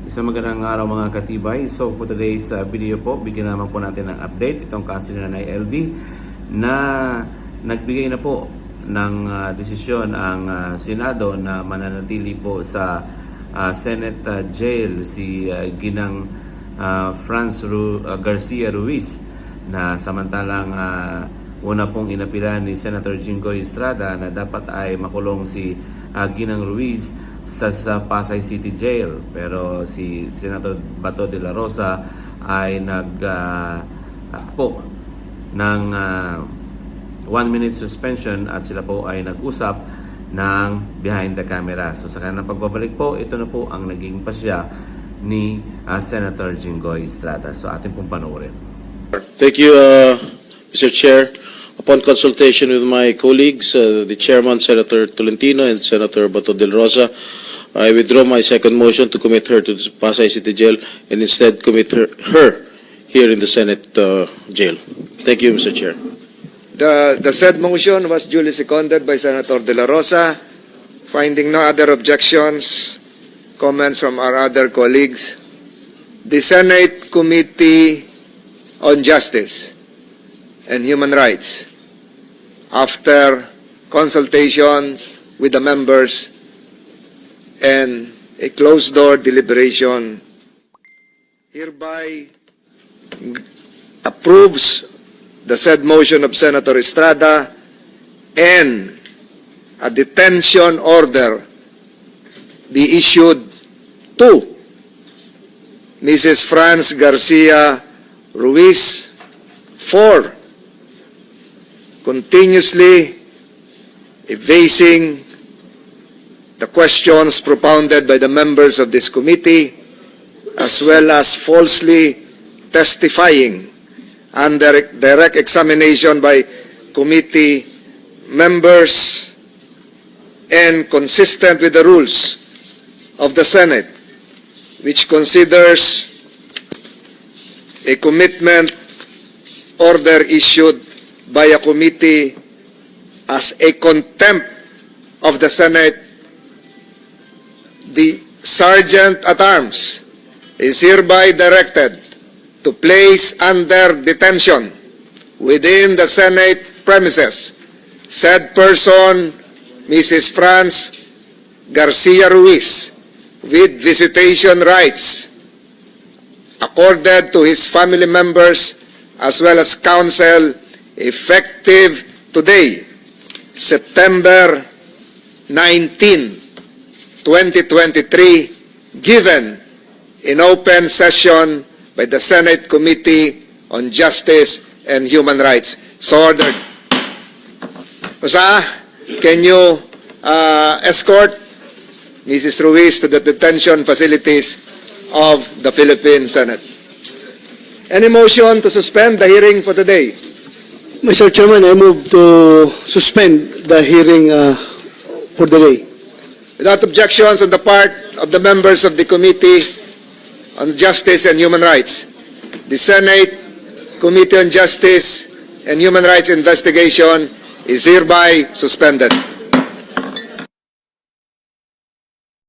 Isang magandang araw mga katibay. So for today's video po, bigyan naman po natin ng update itong kaso ni Nanay LB na nagbigay na po ng desisyon ang Senado na mananatili po sa Senate jail si Ginang Garcia Ruiz na samantalang una pong inapilan ni Senator Jinggoy Estrada na dapat ay makulong si Ginang Ruiz sa Pasay City Jail, pero si Senator Bato de la Rosa ay ask po ng 1-minute suspension at sila po ay nag-usap ng behind the camera. So sa kanilang pagbabalik po, ito na po ang naging pasya ni Senator Jinggoy Estrada. So atin pong panoorin. Thank you, Mr. Chair. Upon consultation with my colleagues, the Chairman, Senator Tolentino, and Senator Bato de la Rosa, I withdraw my second motion to commit her to the Pasay City Jail and instead commit her here in the Senate jail. Thank you, Mr. Chair. The said motion was duly seconded by Senator de la Rosa. Finding no other objections, comments from our other colleagues, the Senate Committee on Justice and Human Rights, after consultations with the members and a closed-door deliberation, hereby approves the said motion of Senator Estrada and a detention order be issued to Mrs. Franz Garcia Ruiz for continuously evading the questions propounded by the members of this committee, as well as falsely testifying under direct examination by committee members, and consistent with the rules of the Senate, which considers a commitment order issued by a committee as a contempt of the Senate. The Sergeant at Arms is hereby directed to place under detention within the Senate premises said person, Mrs. Franz Garcia Ruiz, with visitation rights accorded to his family members as well as counsel, effective today, September 19, 2023, given in open session by the Senate Committee on Justice and Human Rights. So ordered. Rosa, can you escort Mrs. Ruiz to the detention facilities of the Philippine Senate? Any motion to suspend the hearing for today? Mr. Chairman, I move to suspend the hearing for the day. Without objections on the part of the members of the Committee on Justice and Human Rights, the Senate Committee on Justice and Human Rights investigation is hereby suspended.